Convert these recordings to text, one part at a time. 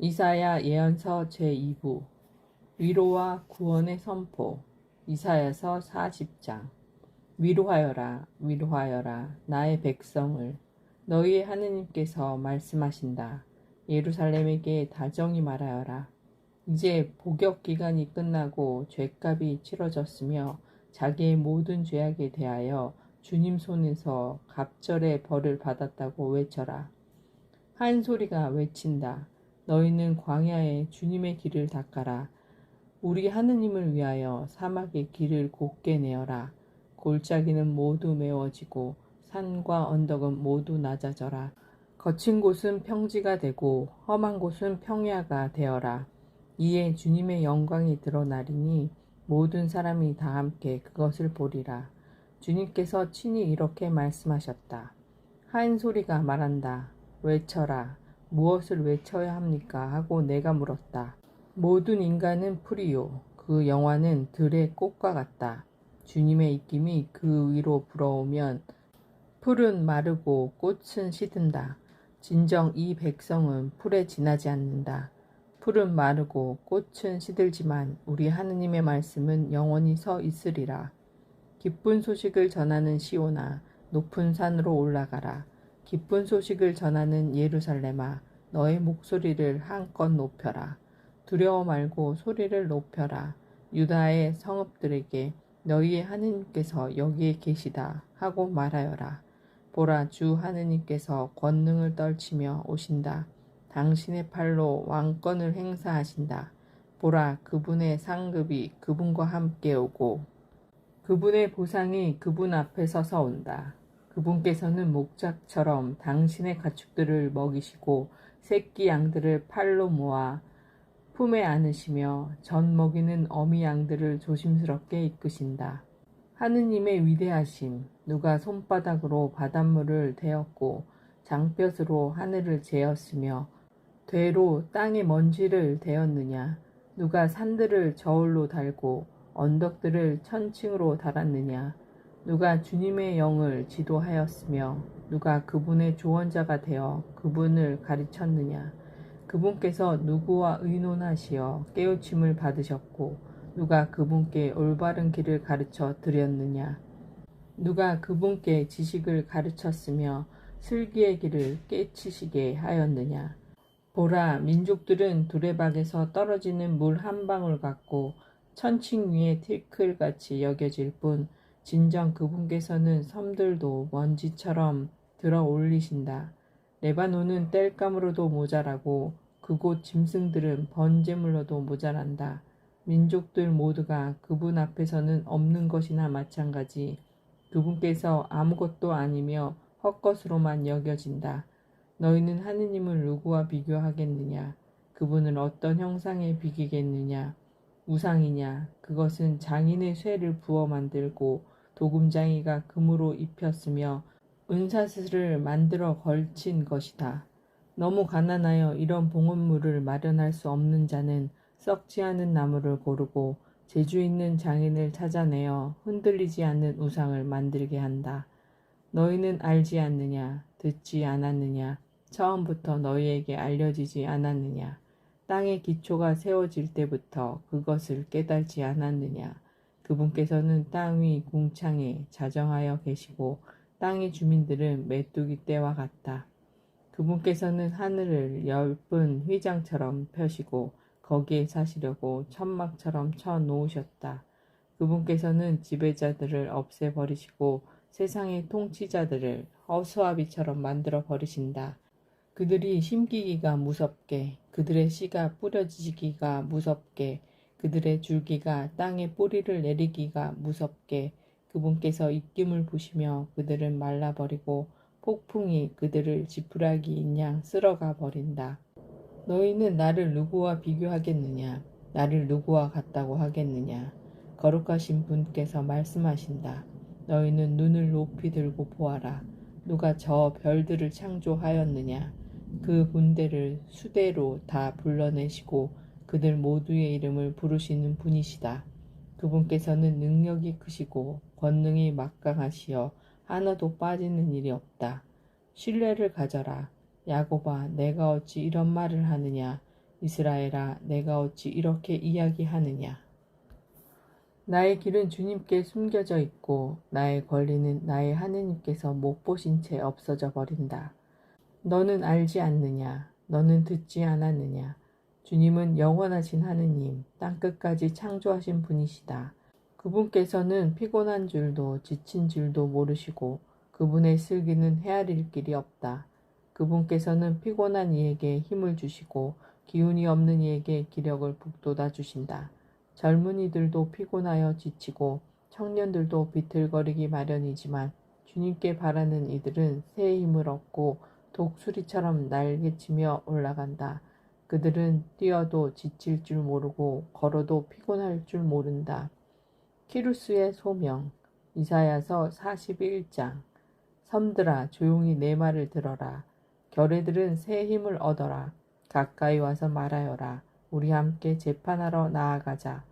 이사야 예언서 제2부 위로와 구원의 선포. 이사야서 40장. 위로하여라, 위로하여라, 나의 백성을. 너희의 하느님께서 말씀하신다. 예루살렘에게 다정히 말하여라. 이제 복역 기간이 끝나고 죄값이 치러졌으며 자기의 모든 죄악에 대하여 주님 손에서 갑절의 벌을 받았다고 외쳐라. 한 소리가 외친다. 너희는 광야에 주님의 길을 닦아라. 우리 하느님을 위하여 사막의 길을 곧게 내어라. 골짜기는 모두 메워지고 산과 언덕은 모두 낮아져라. 거친 곳은 평지가 되고 험한 곳은 평야가 되어라. 이에 주님의 영광이 드러나리니 모든 사람이 다 함께 그것을 보리라. 주님께서 친히 이렇게 말씀하셨다. 한 소리가 말한다. 외쳐라. 무엇을 외쳐야 합니까? 하고 내가 물었다. 모든 인간은 풀이요. 그 영화는 들의 꽃과 같다. 주님의 입김이 그 위로 불어오면 풀은 마르고 꽃은 시든다. 진정 이 백성은 풀에 지나지 않는다. 풀은 마르고 꽃은 시들지만 우리 하느님의 말씀은 영원히 서 있으리라. 기쁜 소식을 전하는 시온아, 높은 산으로 올라가라. 기쁜 소식을 전하는 예루살렘아, 너의 목소리를 한껏 높여라. 두려워 말고 소리를 높여라. 유다의 성읍들에게 너희의 하느님께서 여기에 계시다 하고 말하여라. 보라, 주 하느님께서 권능을 떨치며 오신다. 당신의 팔로 왕권을 행사하신다. 보라, 그분의 상급이 그분과 함께 오고 그분의 보상이 그분 앞에 서서 온다. 그분께서는 목자처럼 당신의 가축들을 먹이시고 새끼 양들을 팔로 모아 품에 안으시며 젖 먹이는 어미 양들을 조심스럽게 이끄신다. 하느님의 위대하심, 누가 손바닥으로 바닷물을 대었고 장볕으로 하늘을 재었으며 되로 땅의 먼지를 대었느냐? 누가 산들을 저울로 달고 언덕들을 천칭으로 달았느냐? 누가 주님의 영을 지도하였으며 누가 그분의 조언자가 되어 그분을 가르쳤느냐? 그분께서 누구와 의논하시어 깨우침을 받으셨고 누가 그분께 올바른 길을 가르쳐 드렸느냐? 누가 그분께 지식을 가르쳤으며 슬기의 길을 깨치시게 하였느냐? 보라, 민족들은 두레박에서 떨어지는 물 한 방울 같고 천칭 위의 티끌같이 여겨질 뿐 진정 그분께서는 섬들도 먼지처럼 들어 올리신다. 레바논은 땔감으로도 모자라고 그곳 짐승들은 번제물로도 모자란다. 민족들 모두가 그분 앞에서는 없는 것이나 마찬가지. 그분께서 아무것도 아니며 헛것으로만 여겨진다. 너희는 하느님을 누구와 비교하겠느냐? 그분을 어떤 형상에 비기겠느냐? 우상이냐? 그것은 장인의 쇠를 부어 만들고 도금장이가 금으로 입혔으며 은사슬을 만들어 걸친 것이다. 너무 가난하여 이런 봉헌물을 마련할 수 없는 자는 썩지 않은 나무를 고르고 재주 있는 장인을 찾아내어 흔들리지 않는 우상을 만들게 한다. 너희는 알지 않느냐? 듣지 않았느냐? 처음부터 너희에게 알려지지 않았느냐? 땅의 기초가 세워질 때부터 그것을 깨달지 않았느냐? 그분께서는 땅 위 궁창에 자정하여 계시고 땅의 주민들은 메뚜기 떼와 같다. 그분께서는 하늘을 엷은 휘장처럼 펴시고 거기에 사시려고 천막처럼 쳐 놓으셨다. 그분께서는 지배자들을 없애버리시고 세상의 통치자들을 허수아비처럼 만들어 버리신다. 그들이 심기기가 무섭게, 그들의 씨가 뿌려지기가 무섭게, 그들의 줄기가 땅에 뿌리를 내리기가 무섭게 그분께서 입김을 부시며 그들을 말라버리고 폭풍이 그들을 지푸라기인 양 쓸어가 버린다. 너희는 나를 누구와 비교하겠느냐? 나를 누구와 같다고 하겠느냐? 거룩하신 분께서 말씀하신다. 너희는 눈을 높이 들고 보아라. 누가 저 별들을 창조하였느냐? 그 군대를 수대로 다 불러내시고 그들 모두의 이름을 부르시는 분이시다. 그분께서는 능력이 크시고 권능이 막강하시어 하나도 빠지는 일이 없다. 신뢰를 가져라. 야곱아, 내가 어찌 이런 말을 하느냐? 이스라엘아, 내가 어찌 이렇게 이야기하느냐. 나의 길은 주님께 숨겨져 있고 나의 권리는 나의 하느님께서 못 보신 채 없어져 버린다. 너는 알지 않느냐? 너는 듣지 않았느냐? 주님은 영원하신 하느님, 땅끝까지 창조하신 분이시다. 그분께서는 피곤한 줄도 지친 줄도 모르시고 그분의 슬기는 헤아릴 길이 없다. 그분께서는 피곤한 이에게 힘을 주시고 기운이 없는 이에게 기력을 북돋아 주신다. 젊은이들도 피곤하여 지치고 청년들도 비틀거리기 마련이지만 주님께 바라는 이들은 새 힘을 얻고 독수리처럼 날개치며 올라간다. 그들은 뛰어도 지칠 줄 모르고 걸어도 피곤할 줄 모른다. 키루스의 소명. 이사야서 41장. 섬들아, 조용히 내 말을 들어라. 결의들은 새 힘을 얻어라. 가까이 와서 말하여라. 우리 함께 재판하러 나아가자.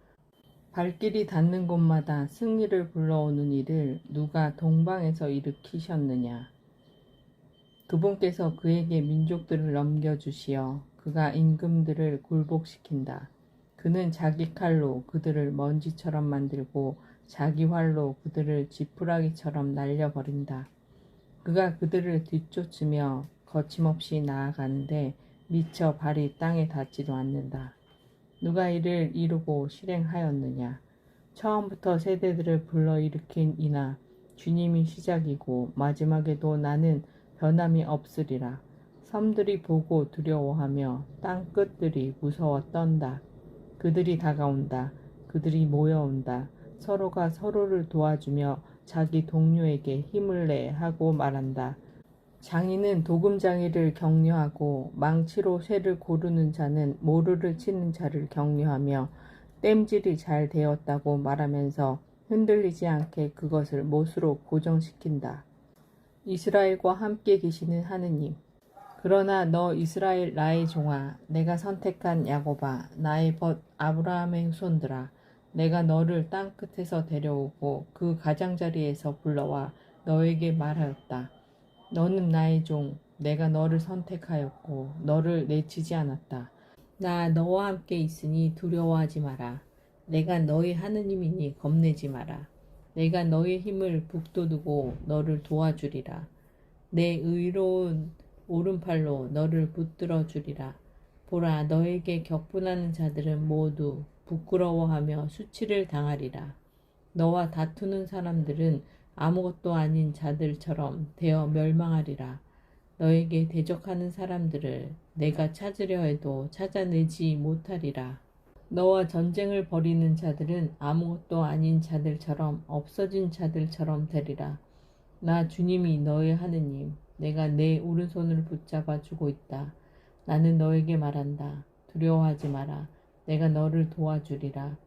발길이 닿는 곳마다 승리를 불러오는 일을 누가 동방에서 일으키셨느냐. 그분께서 그에게 민족들을 넘겨주시어 그가 임금들을 굴복시킨다. 그는 자기 칼로 그들을 먼지처럼 만들고 자기 활로 그들을 지푸라기처럼 날려버린다. 그가 그들을 뒤쫓으며 거침없이 나아가는데 미처 발이 땅에 닿지도 않는다. 누가 이를 이루고 실행하였느냐. 처음부터 세대들을 불러일으킨 이나 주님이 시작이고 마지막에도 나는 변함이 없으리라. 섬들이 보고 두려워하며 땅 끝들이 무서워 떤다. 그들이 다가온다. 그들이 모여온다. 서로가 서로를 도와주며 자기 동료에게 힘을 내 하고 말한다. 장인은 도금장이를 격려하고 망치로 쇠를 고르는 자는 모루를 치는 자를 격려하며 땜질이 잘 되었다고 말하면서 흔들리지 않게 그것을 못으로 고정시킨다. 이스라엘과 함께 계시는 하느님. 그러나 너 이스라엘 나의 종아, 내가 선택한 야곱아, 나의 벗 아브라함의 후손들아, 내가 너를 땅끝에서 데려오고 그 가장자리에서 불러와 너에게 말하였다. 너는 나의 종, 내가 너를 선택하였고 너를 내치지 않았다. 나 너와 함께 있으니 두려워하지 마라. 내가 너의 하느님이니 겁내지 마라. 내가 너의 힘을 북돋우고 너를 도와주리라. 내 의로운 오른팔로 너를 붙들어 주리라. 보라, 너에게 격분하는 자들은 모두 부끄러워하며 수치를 당하리라. 너와 다투는 사람들은 아무것도 아닌 자들처럼 되어 멸망하리라. 너에게 대적하는 사람들을 내가 찾으려 해도 찾아내지 못하리라. 너와 전쟁을 벌이는 자들은 아무것도 아닌 자들처럼 없어진 자들처럼 되리라. 나 주님이 너의 하느님, 내가 내 오른손을 붙잡아 주고 있다. 나는 너에게 말한다. 두려워하지 마라. 내가 너를 도와주리라.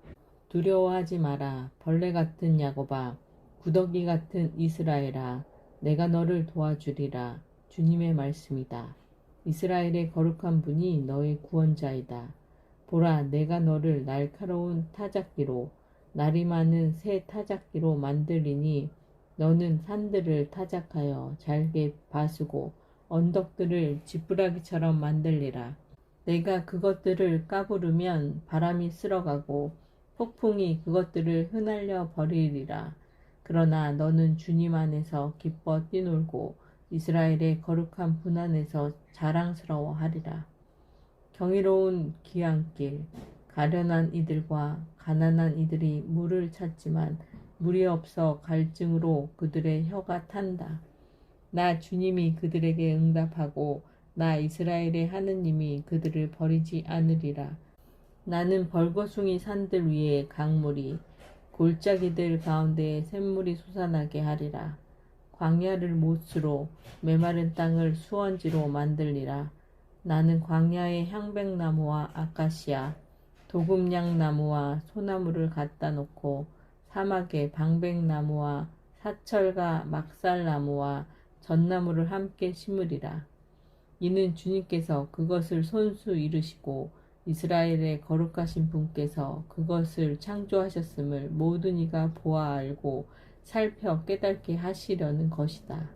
두려워하지 마라. 벌레 같은 야곱아, 구더기 같은 이스라엘아, 내가 너를 도와주리라. 주님의 말씀이다. 이스라엘의 거룩한 분이 너의 구원자이다. 보라, 내가 너를 날카로운 타작기로, 날이 많은 새 타작기로 만들리니 너는 산들을 타작하여 잘게 바수고 언덕들을 지푸라기처럼 만들리라. 내가 그것들을 까부르면 바람이 쓸어가고 폭풍이 그것들을 흩날려 버리리라. 그러나 너는 주님 안에서 기뻐 뛰놀고 이스라엘의 거룩한 분 안에서 자랑스러워하리라. 경이로운 귀향길, 가련한 이들과 가난한 이들이 물을 찾지만 물이 없어 갈증으로 그들의 혀가 탄다. 나 주님이 그들에게 응답하고 나 이스라엘의 하느님이 그들을 버리지 않으리라. 나는 벌거숭이 산들 위에 강물이, 골짜기들 가운데에 샘물이 솟아나게 하리라. 광야를 못으로, 메마른 땅을 수원지로 만들리라. 나는 광야에 향백나무와 아카시아, 도금냥나무와 소나무를 갖다 놓고 사막에 방백나무와 사철과 막살나무와 전나무를 함께 심으리라. 이는 주님께서 그것을 손수 이루시고 이스라엘의 거룩하신 분께서 그것을 창조하셨음을 모든 이가 보아 알고 살펴 깨닫게 하시려는 것이다.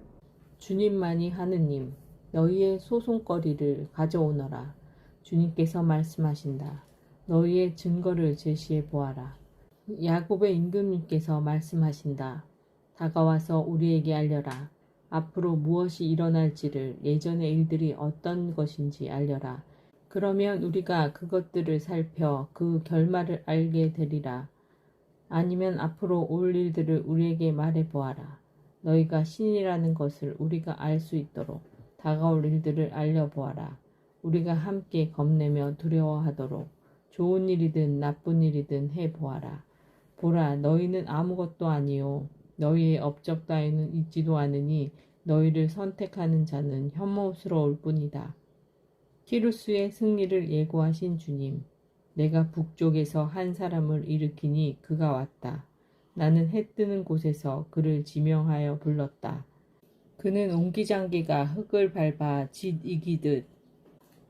주님만이 하느님, 너희의 소송거리를 가져오너라. 주님께서 말씀하신다. 너희의 증거를 제시해 보아라. 야곱의 임금님께서 말씀하신다. 다가와서 우리에게 알려라. 앞으로 무엇이 일어날지를, 예전의 일들이 어떤 것인지 알려라. 그러면 우리가 그것들을 살펴 그 결말을 알게 되리라. 아니면 앞으로 올 일들을 우리에게 말해 보아라. 너희가 신이라는 것을 우리가 알 수 있도록 다가올 일들을 알려보아라. 우리가 함께 겁내며 두려워하도록 좋은 일이든 나쁜 일이든 해보아라. 보라, 너희는 아무것도 아니요 너희의 업적 따위는 있지도 않으니 너희를 선택하는 자는 혐오스러울 뿐이다. 키루스의 승리를 예고하신 주님, 내가 북쪽에서 한 사람을 일으키니 그가 왔다. 나는 해 뜨는 곳에서 그를 지명하여 불렀다. 그는 옹기장기가 흙을 밟아 짓 이기듯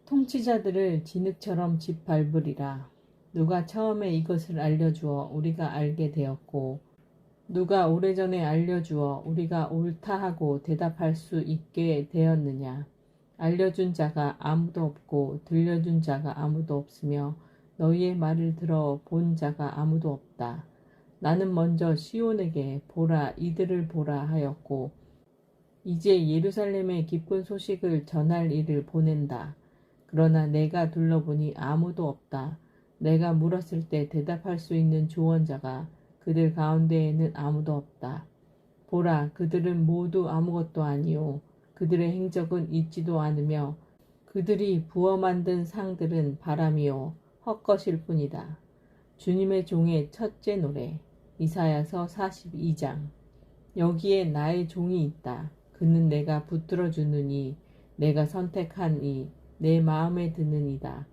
통치자들을 진흙처럼 짓밟으리라. 누가 처음에 이것을 알려주어 우리가 알게 되었고, 누가 오래전에 알려주어 우리가 옳다 하고 대답할 수 있게 되었느냐. 알려준 자가 아무도 없고 들려준 자가 아무도 없으며 너희의 말을 들어 본 자가 아무도 없다. 나는 먼저 시온에게 보라, 이들을 보라 하였고 이제 예루살렘에 기쁜 소식을 전할 일을 보낸다. 그러나 내가 둘러보니 아무도 없다. 내가 물었을 때 대답할 수 있는 조언자가 그들 가운데에는 아무도 없다. 보라, 그들은 모두 아무것도 아니요 그들의 행적은 있지도 않으며 그들이 부어 만든 상들은 바람이요 헛것일 뿐이다. 주님의 종의 첫째 노래 이사야서 42장. 여기에 나의 종이 있다. 그는 내가 붙들어 주느니 내가 선택한 이 내 마음에 드는 이다.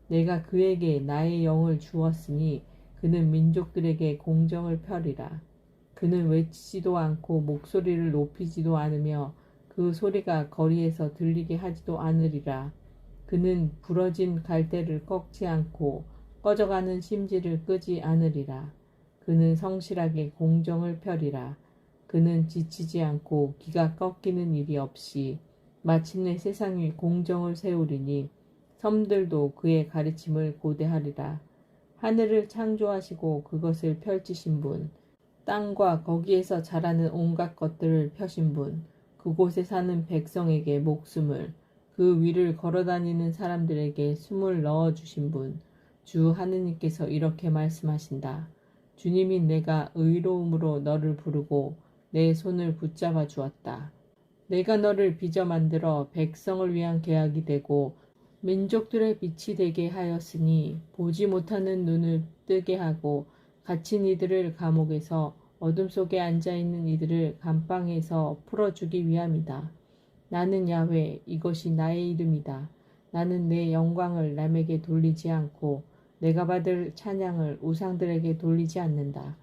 내가 그에게 나의 영을 주었으니 그는 민족들에게 공정을 펴리라. 그는 외치지도 않고 목소리를 높이지도 않으며 그 소리가 거리에서 들리게 하지도 않으리라. 그는 부러진 갈대를 꺾지 않고 꺼져가는 심지를 끄지 않으리라. 그는 성실하게 공정을 펴리라. 그는 지치지 않고 기가 꺾이는 일이 없이 마침내 세상 위 공정을 세우리니 섬들도 그의 가르침을 고대하리라. 하늘을 창조하시고 그것을 펼치신 분, 땅과 거기에서 자라는 온갖 것들을 펴신 분, 그곳에 사는 백성에게 목숨을, 그 위를 걸어다니는 사람들에게 숨을 넣어주신 분, 주 하느님께서 이렇게 말씀하신다. 주님이 내가 의로움으로 너를 부르고 내 손을 붙잡아 주었다. 내가 너를 빚어 만들어 백성을 위한 계약이 되고 민족들의 빛이 되게 하였으니 보지 못하는 눈을 뜨게 하고 갇힌 이들을 감옥에서 어둠 속에 앉아있는 이들을 감방에서 풀어주기 위함이다. 나는 야훼, 이것이 나의 이름이다. 나는 내 영광을 남에게 돌리지 않고 내가 받을 찬양을 우상들에게 돌리지 않는다.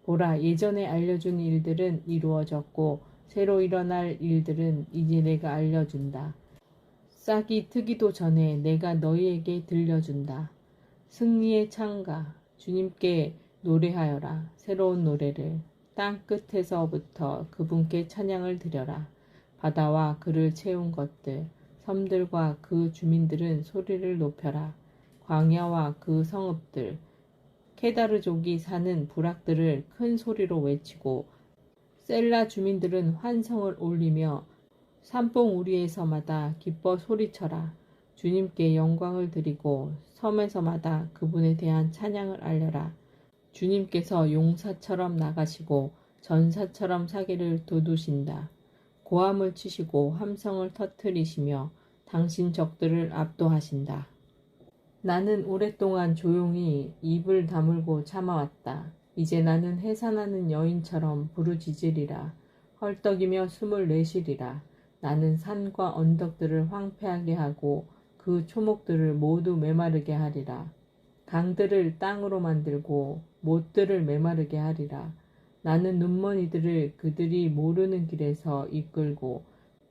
보라, 예전에 알려준 일들은 이루어졌고 새로 일어날 일들은 이제 내가 알려준다. 싹이 트기도 전에 내가 너희에게 들려준다. 승리의 창가, 주님께 노래하여라. 새로운 노래를 땅 끝에서부터 그분께 찬양을 드려라. 바다와 그를 채운 것들, 섬들과 그 주민들은 소리를 높여라. 광야와 그 성읍들, 케다르족이 사는 부락들을 큰 소리로 외치고 셀라 주민들은 환성을 올리며 산봉 우리에서마다 기뻐 소리쳐라. 주님께 영광을 드리고 섬에서마다 그분에 대한 찬양을 알려라. 주님께서 용사처럼 나가시고 전사처럼 사기를 돋우신다. 고함을 치시고 함성을 터뜨리시며 당신 적들을 압도하신다. 나는 오랫동안 조용히 입을 다물고 참아왔다. 이제 나는 해산하는 여인처럼 부르짖으리라. 헐떡이며 숨을 내쉬리라. 나는 산과 언덕들을 황폐하게 하고 그 초목들을 모두 메마르게 하리라. 강들을 땅으로 만들고 못들을 메마르게 하리라. 나는 눈먼이들을 그들이 모르는 길에서 이끌고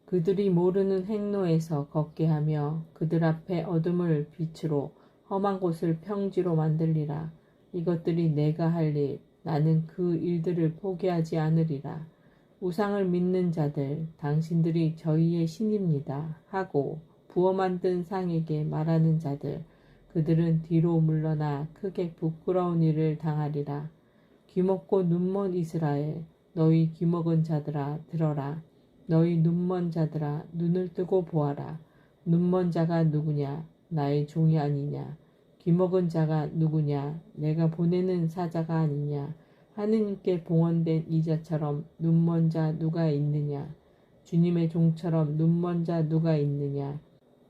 그들이 모르는 행로에서 걷게 하며 그들 앞에 어둠을 빛으로 험한 곳을 평지로 만들리라. 이것들이 내가 할 일, 나는 그 일들을 포기하지 않으리라. 우상을 믿는 자들, 당신들이 저희의 신입니다 하고 부어 만든 상에게 말하는 자들, 그들은 뒤로 물러나 크게 부끄러운 일을 당하리라. 귀먹고 눈먼 이스라엘, 너희 귀먹은 자들아 들어라. 너희 눈먼 자들아 눈을 뜨고 보아라. 눈먼 자가 누구냐? 나의 종이 아니냐? 귀먹은 자가 누구냐? 내가 보내는 사자가 아니냐? 하느님께 봉헌된 이자처럼 눈먼 자 누가 있느냐? 주님의 종처럼 눈먼 자 누가 있느냐?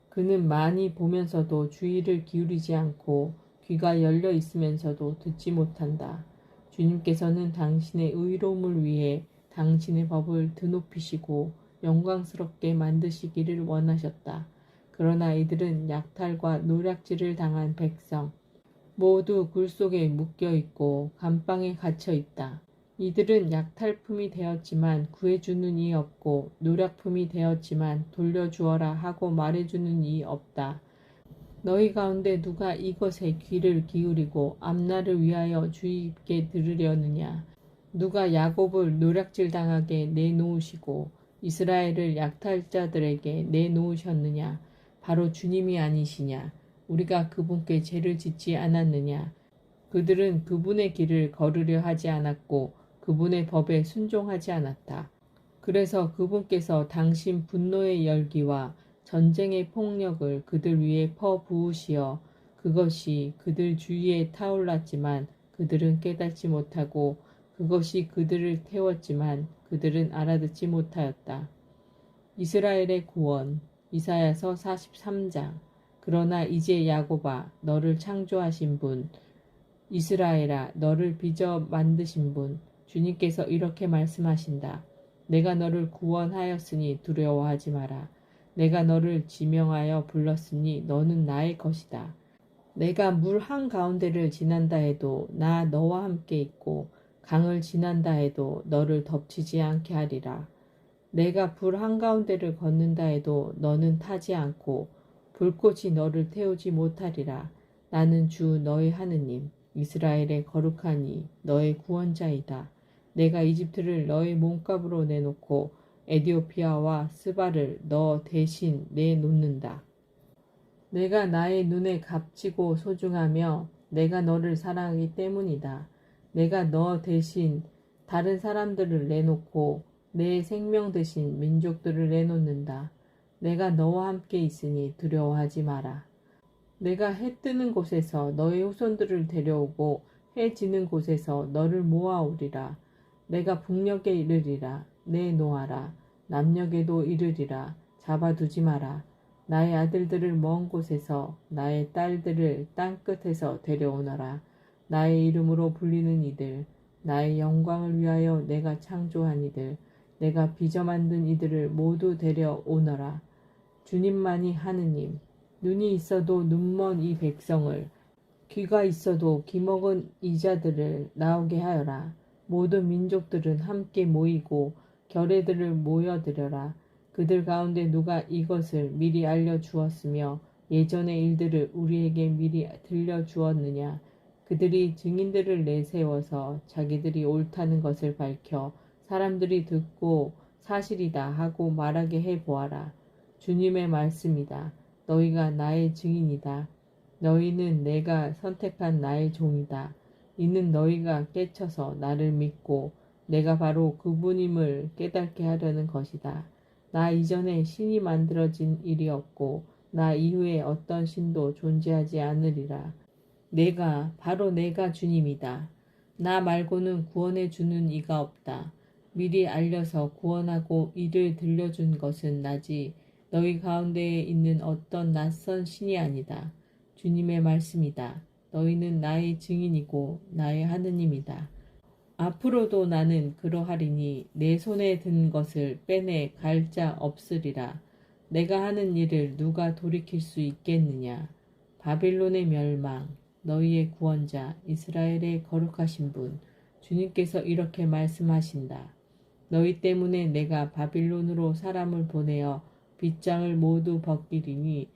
그는 많이 보면서도 주의를 기울이지 않고 귀가 열려 있으면서도 듣지 못한다. 주님께서는 당신의 의로움을 위해 당신의 법을 드높이시고 영광스럽게 만드시기를 원하셨다. 그러나 이들은 약탈과 노략질을 당한 백성, 모두 굴 속에 묶여 있고 감방에 갇혀 있다. 이들은 약탈품이 되었지만 구해주는 이 없고 노략품이 되었지만 돌려주어라 하고 말해주는 이 없다. 너희 가운데 누가 이것에 귀를 기울이고 앞날을 위하여 주의 깊게 들으려느냐? 누가 야곱을 노략질 당하게 내놓으시고 이스라엘을 약탈자들에게 내놓으셨느냐? 바로 주님이 아니시냐? 우리가 그분께 죄를 짓지 않았느냐? 그들은 그분의 길을 걸으려 하지 않았고 그분의 법에 순종하지 않았다. 그래서 그분께서 당신 분노의 열기와 전쟁의 폭력을 그들 위에 퍼부으시어 그것이 그들 주위에 타올랐지만 그들은 깨닫지 못하고 그것이 그들을 태웠지만 그들은 알아듣지 못하였다. 이스라엘의 구원 이사야서 43장. 그러나 이제 야곱아 너를 창조하신 분, 이스라엘아 너를 빚어 만드신 분, 주님께서 이렇게 말씀하신다. 내가 너를 구원하였으니 두려워하지 마라. 내가 너를 지명하여 불렀으니 너는 나의 것이다. 내가 물 한가운데를 지난다 해도 나 너와 함께 있고 강을 지난다 해도 너를 덮치지 않게 하리라. 내가 불 한가운데를 걷는다 해도 너는 타지 않고 불꽃이 너를 태우지 못하리라. 나는 주 너의 하느님 이스라엘의 거룩한 이 너의 구원자이다. 내가 이집트를 너의 몸값으로 내놓고 에디오피아와 스바를 너 대신 내놓는다. 내가 나의 눈에 값지고 소중하며 내가 너를 사랑하기 때문이다. 내가 너 대신 다른 사람들을 내놓고 내 생명 대신 민족들을 내놓는다. 내가 너와 함께 있으니 두려워하지 마라. 내가 해 뜨는 곳에서 너의 후손들을 데려오고 해 지는 곳에서 너를 모아오리라. 내가 북녘에 이르리라. 내놓아라. 남녘에도 이르리라. 잡아두지 마라. 나의 아들들을 먼 곳에서 나의 딸들을 땅끝에서 데려오너라. 나의 이름으로 불리는 이들, 나의 영광을 위하여 내가 창조한 이들, 내가 빚어 만든 이들을 모두 데려오너라. 주님만이 하느님, 눈이 있어도 눈먼 이 백성을, 귀가 있어도 귀먹은 이자들을 나오게 하여라. 모든 민족들은 함께 모이고 결례들을 모여들여라. 그들 가운데 누가 이것을 미리 알려주었으며 예전의 일들을 우리에게 미리 들려주었느냐. 그들이 증인들을 내세워서 자기들이 옳다는 것을 밝혀 사람들이 듣고 사실이다 하고 말하게 해보아라. 주님의 말씀이다. 너희가 나의 증인이다. 너희는 내가 선택한 나의 종이다. 이는 너희가 깨쳐서 나를 믿고 내가 바로 그분임을 깨닫게 하려는 것이다. 나 이전에 신이 만들어진 일이 없고 나 이후에 어떤 신도 존재하지 않으리라. 바로 내가 주님이다. 나 말고는 구원해 주는 이가 없다. 미리 알려서 구원하고 이를 들려준 것은 나지 너희 가운데에 있는 어떤 낯선 신이 아니다. 주님의 말씀이다. 너희는 나의 증인이고 나의 하느님이다. 앞으로도 나는 그러하리니 내 손에 든 것을 빼내 갈 자 없으리라. 내가 하는 일을 누가 돌이킬 수 있겠느냐. 바빌론의 멸망, 너희의 구원자 이스라엘의 거룩하신 분 주님께서 이렇게 말씀하신다. 너희 때문에 내가 바빌론으로 사람을 보내어 빗장을 모두 벗기리니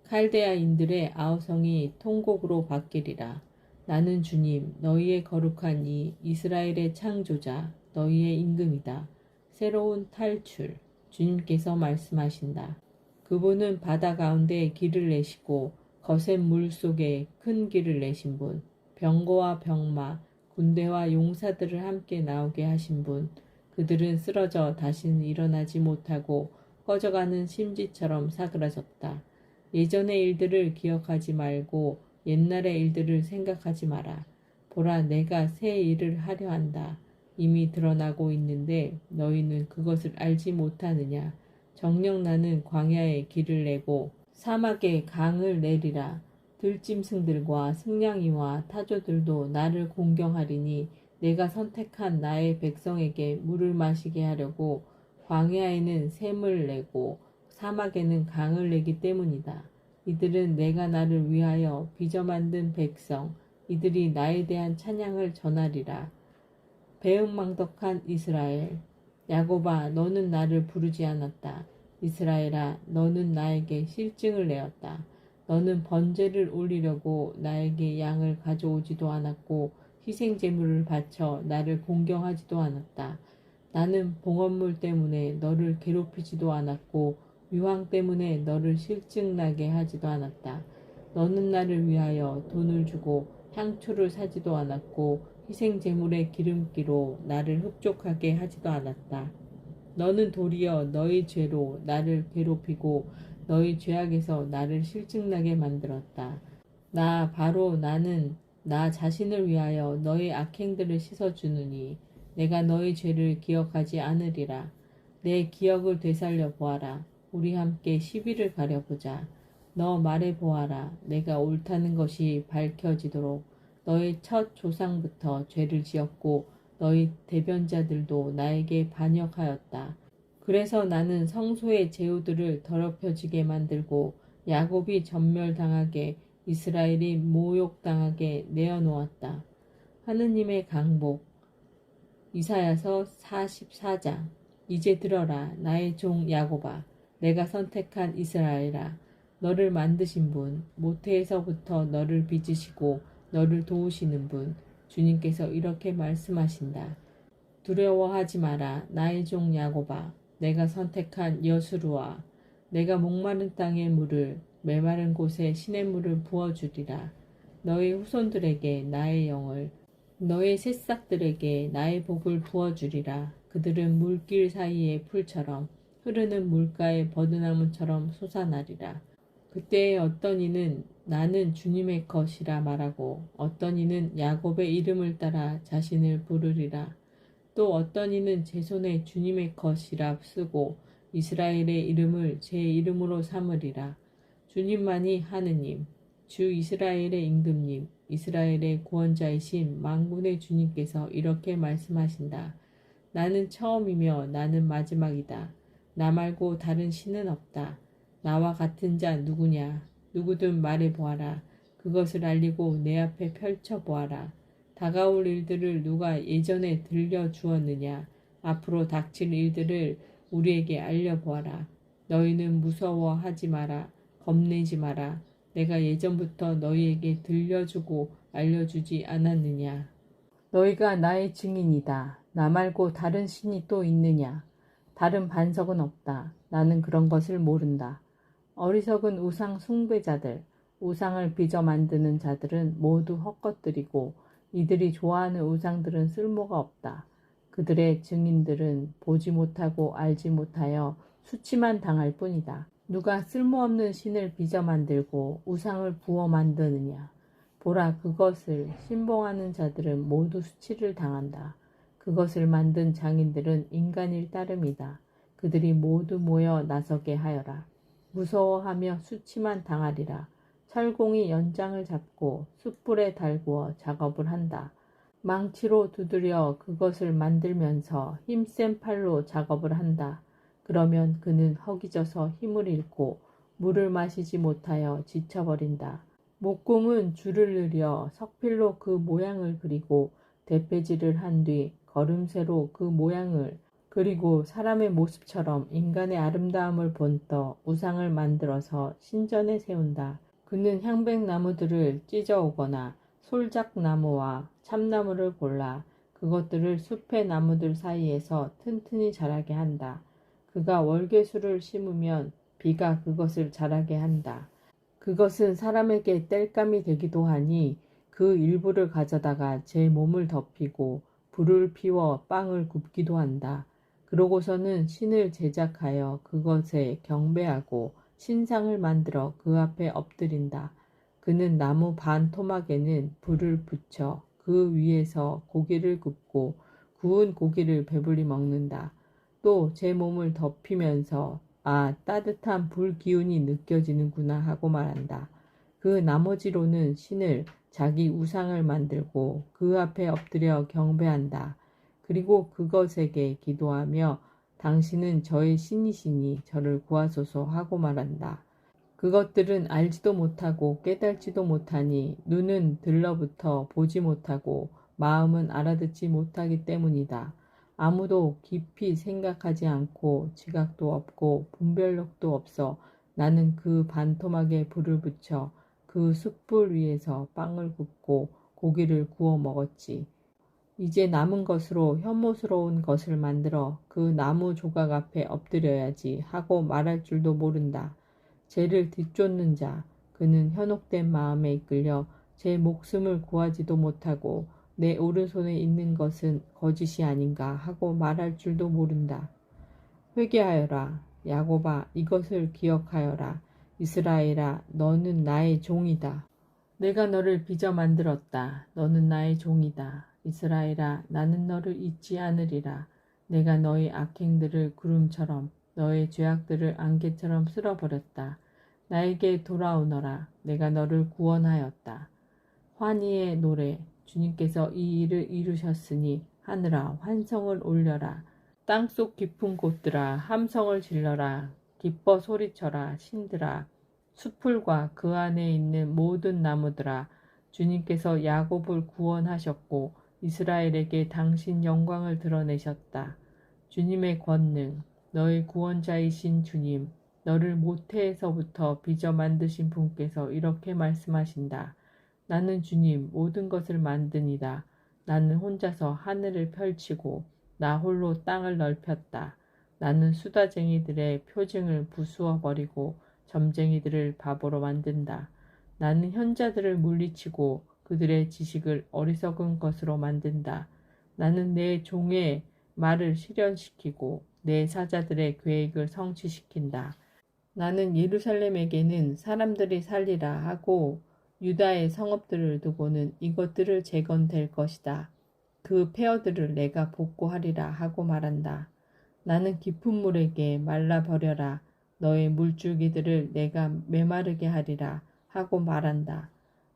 칼데아인들의 아우성이 통곡으로 바뀌리라. 나는 주님 너희의 거룩한 이 이스라엘의 창조자 너희의 임금이다. 새로운 탈출 주님께서 말씀하신다. 그분은 바다 가운데 길을 내시고 거센 물 속에 큰 길을 내신 분, 병거와 병마, 군대와 용사들을 함께 나오게 하신 분, 그들은 쓰러져 다시는 일어나지 못하고 꺼져가는 심지처럼 사그라졌다. 예전의 일들을 기억하지 말고 옛날의 일들을 생각하지 마라. 보라, 내가 새 일을 하려 한다. 이미 드러나고 있는데 너희는 그것을 알지 못하느냐. 정녕 나는 광야에 길을 내고 사막에 강을 내리라. 들짐승들과 승냥이와 타조들도 나를 공경하리니 내가 선택한 나의 백성에게 물을 마시게 하려고 광야에는 샘을 내고 사막에는 강을 내기 때문이다. 이들은 내가 나를 위하여 빚어 만든 백성, 이들이 나에 대한 찬양을 전하리라. 배은망덕한 이스라엘, 야곱아, 너는 나를 부르지 않았다. 이스라엘아, 너는 나에게 실증을 내었다. 너는 번제를 올리려고 나에게 양을 가져오지도 않았고 희생제물을 바쳐 나를 공경하지도 않았다. 나는 봉헌물 때문에 너를 괴롭히지도 않았고 유황 때문에 너를 실증나게 하지도 않았다. 너는 나를 위하여 돈을 주고 향초를 사지도 않았고 희생제물의 기름기로 나를 흡족하게 하지도 않았다. 너는 도리어 너희 죄로 나를 괴롭히고 너희 죄악에서 나를 실증나게 만들었다. 바로 나는 나 자신을 위하여 너희 악행들을 씻어주느니 내가 너희 죄를 기억하지 않으리라. 내 기억을 되살려 보아라. 우리 함께 시비를 가려보자. 너 말해 보아라. 내가 옳다는 것이 밝혀지도록. 너희 첫 조상부터 죄를 지었고 너희 대변자들도 나에게 반역하였다. 그래서 나는 성소의 제후들을 더럽혀지게 만들고 야곱이 전멸당하게 이스라엘이 모욕당하게 내어놓았다. 하느님의 강복. 이사야서 44장. 이제 들어라, 나의 종 야곱아, 내가 선택한 이스라엘아, 너를 만드신 분, 모태에서부터 너를 빚으시고 너를 도우시는 분, 주님께서 이렇게 말씀하신다. 두려워하지 마라, 나의 종 야곱아, 내가 선택한 여수루아, 내가 목마른 땅의 물을, 메마른 곳에 시냇물을 부어주리라. 너의 후손들에게 나의 영을, 너의 새싹들에게 나의 복을 부어주리라. 그들은 물길 사이의 풀처럼 흐르는 물가의 버드나무처럼 솟아나리라. 그때에 어떤 이는 나는 주님의 것이라 말하고 어떤 이는 야곱의 이름을 따라 자신을 부르리라. 또 어떤 이는 제 손에 주님의 것이라 쓰고 이스라엘의 이름을 제 이름으로 삼으리라. 주님만이 하느님, 주 이스라엘의 임금님, 이스라엘의 구원자이신 만군의 주님께서 이렇게 말씀하신다. 나는 처음이며 나는 마지막이다. 나 말고 다른 신은 없다. 나와 같은 자 누구냐? 누구든 말해보아라. 그것을 알리고 내 앞에 펼쳐보아라. 다가올 일들을 누가 예전에 들려주었느냐? 앞으로 닥칠 일들을 우리에게 알려보아라. 너희는 무서워하지 마라. 겁내지 마라. 내가 예전부터 너희에게 들려주고 알려주지 않았느냐? 너희가 나의 증인이다. 나 말고 다른 신이 또 있느냐? 다른 반석은 없다. 나는 그런 것을 모른다. 어리석은 우상 숭배자들, 우상을 빚어 만드는 자들은 모두 헛것들이고 이들이 좋아하는 우상들은 쓸모가 없다. 그들의 증인들은 보지 못하고 알지 못하여 수치만 당할 뿐이다. 누가 쓸모없는 신을 빚어 만들고 우상을 부어 만드느냐? 보라, 그것을 신봉하는 자들은 모두 수치를 당한다. 그것을 만든 장인들은 인간일 따름이다. 그들이 모두 모여 나서게 하여라. 무서워하며 수치만 당하리라. 철공이 연장을 잡고 숯불에 달구어 작업을 한다. 망치로 두드려 그것을 만들면서 힘센 팔로 작업을 한다. 그러면 그는 허기져서 힘을 잃고 물을 마시지 못하여 지쳐버린다. 목공은 줄을 늘려 석필로 그 모양을 그리고 대패질을 한 뒤 걸음새로 그 모양을 그리고 사람의 모습처럼 인간의 아름다움을 본떠 우상을 만들어서 신전에 세운다. 그는 향백나무들을 찢어오거나 솔작나무와 참나무를 골라 그것들을 숲의 나무들 사이에서 튼튼히 자라게 한다. 그가 월계수를 심으면 비가 그것을 자라게 한다. 그것은 사람에게 땔감이 되기도 하니 그 일부를 가져다가 제 몸을 덮이고 불을 피워 빵을 굽기도 한다. 그러고서는 신을 제작하여 그것에 경배하고 신상을 만들어 그 앞에 엎드린다. 그는 나무 반 토막에는 불을 붙여 그 위에서 고기를 굽고 구운 고기를 배불리 먹는다. 또 제 몸을 덮이면서 아, 따뜻한 불 기운이 느껴지는구나 하고 말한다. 그 나머지로는 신을 자기 우상을 만들고 그 앞에 엎드려 경배한다. 그리고 그것에게 기도하며 당신은 저의 신이시니 저를 구하소서 하고 말한다. 그것들은 알지도 못하고 깨달지도 못하니 눈은 들러붙어 보지 못하고 마음은 알아듣지 못하기 때문이다. 아무도 깊이 생각하지 않고 지각도 없고 분별력도 없어 나는 그 반토막에 불을 붙여 그 숯불 위에서 빵을 굽고 고기를 구워 먹었지. 이제 남은 것으로 혐오스러운 것을 만들어 그 나무 조각 앞에 엎드려야지 하고 말할 줄도 모른다. 죄를 뒤쫓는 자, 그는 현혹된 마음에 이끌려 제 목숨을 구하지도 못하고 내 오른손에 있는 것은 거짓이 아닌가 하고 말할 줄도 모른다. 회개하여라. 야곱아, 이것을 기억하여라. 이스라엘아, 너는 나의 종이다. 내가 너를 빚어 만들었다. 너는 나의 종이다. 이스라엘아, 나는 너를 잊지 않으리라. 내가 너의 악행들을 구름처럼 너의 죄악들을 안개처럼 쓸어버렸다. 나에게 돌아오너라. 내가 너를 구원하였다. 환희의 노래. 주님께서 이 일을 이루셨으니 하늘아 환성을 올려라. 땅속 깊은 곳들아 함성을 질러라. 기뻐 소리쳐라. 신들아. 숲풀과 그 안에 있는 모든 나무들아. 주님께서 야곱을 구원하셨고 이스라엘에게 당신 영광을 드러내셨다. 주님의 권능, 너의 구원자이신 주님, 너를 모태에서부터 빚어 만드신 분께서 이렇게 말씀하신다. 나는 주님 모든 것을 만드니다. 나는 혼자서 하늘을 펼치고 나 홀로 땅을 넓혔다. 나는 수다쟁이들의 표징을 부수어 버리고 점쟁이들을 바보로 만든다. 나는 현자들을 물리치고 그들의 지식을 어리석은 것으로 만든다. 나는 내 종의 말을 실현시키고 내 사자들의 계획을 성취시킨다. 나는 예루살렘에게는 사람들이 살리라 하고 유다의 성읍들을 두고는 이것들을 재건될 것이다. 그 폐허들을 내가 복구하리라 하고 말한다. 나는 깊은 물에게 말라버려라. 너의 물줄기들을 내가 메마르게 하리라 하고 말한다.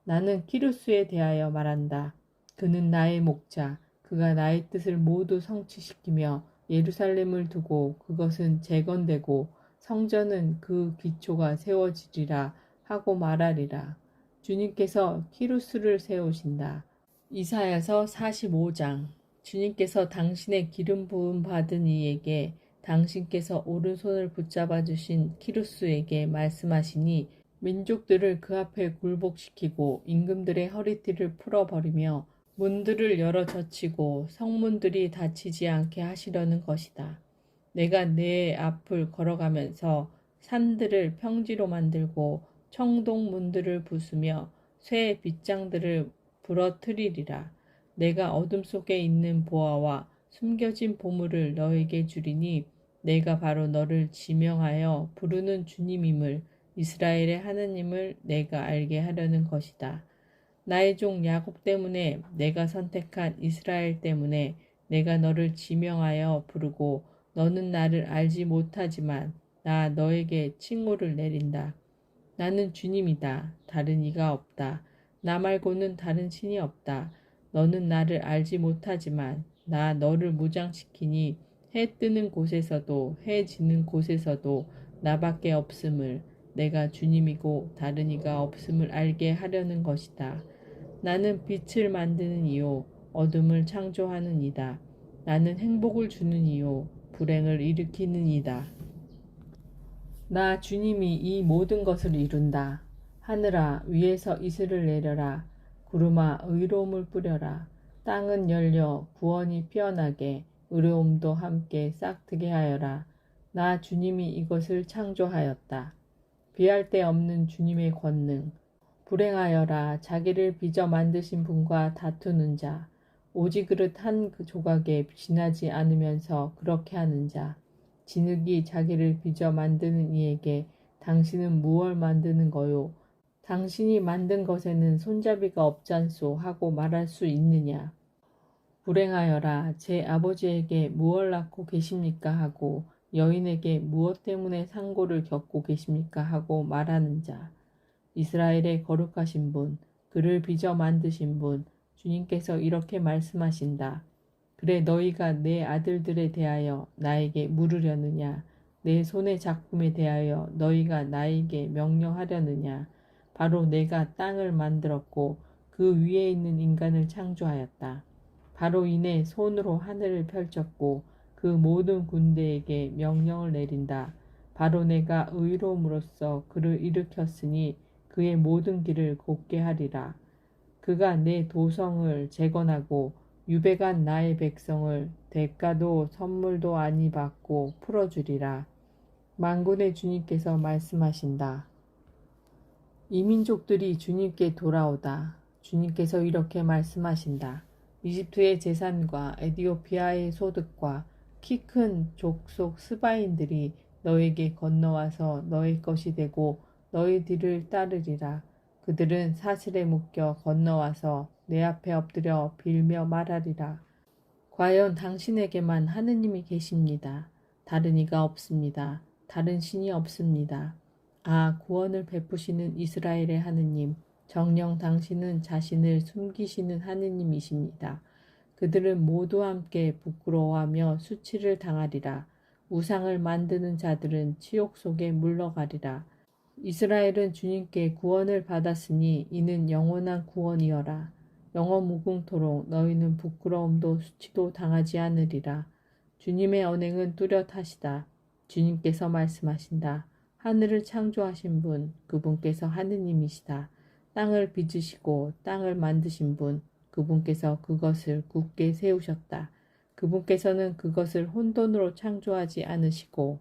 나는 키루스에 대하여 말한다. 그는 나의 목자, 그가 나의 뜻을 모두 성취시키며 예루살렘을 두고 그것은 재건되고 성전은 그 기초가 세워지리라 하고 말하리라. 주님께서 키루스를 세우신다. 이사야서 45장. 주님께서 당신의 기름 부음 받은 이에게 당신께서 오른손을 붙잡아 주신 키루스에게 말씀하시니 민족들을 그 앞에 굴복시키고 임금들의 허리띠를 풀어버리며 문들을 열어 젖히고 성문들이 닫히지 않게 하시려는 것이다. 내가 내 앞을 걸어가면서 산들을 평지로 만들고 청동 문들을 부수며 쇠 빗장들을 부러뜨리리라. 내가 어둠 속에 있는 보화와 숨겨진 보물을 너에게 주리니 내가 바로 너를 지명하여 부르는 주님임을 이스라엘의 하느님을 내가 알게 하려는 것이다. 나의 종 야곱 때문에 내가 선택한 이스라엘 때문에 내가 너를 지명하여 부르고 너는 나를 알지 못하지만 나 너에게 칭호를 내린다. 나는 주님이다. 다른 이가 없다. 나 말고는 다른 신이 없다. 너는 나를 알지 못하지만 나 너를 무장시키니 해 뜨는 곳에서도 해 지는 곳에서도 나밖에 없음을 내가 주님이고 다른 이가 없음을 알게 하려는 것이다. 나는 빛을 만드는 이요 어둠을 창조하는 이다. 나는 행복을 주는 이요 불행을 일으키는 이다. 나 주님이 이 모든 것을 이룬다. 하늘아 위에서 이슬을 내려라. 구름아 의로움을 뿌려라. 땅은 열려 구원이 피어나게 의로움도 함께 싹트게 하여라. 나 주님이 이것을 창조하였다. 비할 데 없는 주님의 권능. 불행하여라 자기를 빚어 만드신 분과 다투는 자. 오지 그릇 한 조각에 지나지 않으면서 그렇게 하는 자. 진흙이 자기를 빚어 만드는 이에게 당신은 무얼 만드는 거요? 당신이 만든 것에는 손잡이가 없잖소 하고 말할 수 있느냐? 불행하여라 제 아버지에게 무얼 낳고 계십니까 하고 여인에게 무엇 때문에 상고를 겪고 계십니까 하고 말하는 자. 이스라엘의 거룩하신 분, 그를 빚어 만드신 분, 주님께서 이렇게 말씀하신다. 그래 너희가 내 아들들에 대하여 나에게 물으려느냐? 내 손의 작품에 대하여 너희가 나에게 명령하려느냐? 바로 내가 땅을 만들었고 그 위에 있는 인간을 창조하였다. 바로 이내 손으로 하늘을 펼쳤고 그 모든 군대에게 명령을 내린다. 바로 내가 의로움으로써 그를 일으켰으니 그의 모든 길을 곧게 하리라. 그가 내 도성을 재건하고 유배간 나의 백성을 대가도 선물도 아니 받고 풀어주리라. 만군의 주님께서 말씀하신다. 이 민족들이 주님께 돌아오다. 주님께서 이렇게 말씀하신다. 이집트의 재산과 에디오피아의 소득과 키 큰 족속 스바인들이 너에게 건너와서 너의 것이 되고 너희 뒤를 따르리라. 그들은 사슬에 묶여 건너와서 내 앞에 엎드려 빌며 말하리라. 과연 당신에게만 하느님이 계십니다. 다른 이가 없습니다. 다른 신이 없습니다. 아, 구원을 베푸시는 이스라엘의 하느님, 정녕 당신은 자신을 숨기시는 하느님이십니다. 그들은 모두 함께 부끄러워하며 수치를 당하리라. 우상을 만드는 자들은 치욕 속에 물러가리라. 이스라엘은 주님께 구원을 받았으니 이는 영원한 구원이여라. 영원 무궁토록 너희는 부끄러움도 수치도 당하지 않으리라. 주님의 언행은 뚜렷하시다. 주님께서 말씀하신다. 하늘을 창조하신 분, 그분께서 하느님이시다. 땅을 빚으시고 땅을 만드신 분, 그분께서 그것을 굳게 세우셨다. 그분께서는 그것을 혼돈으로 창조하지 않으시고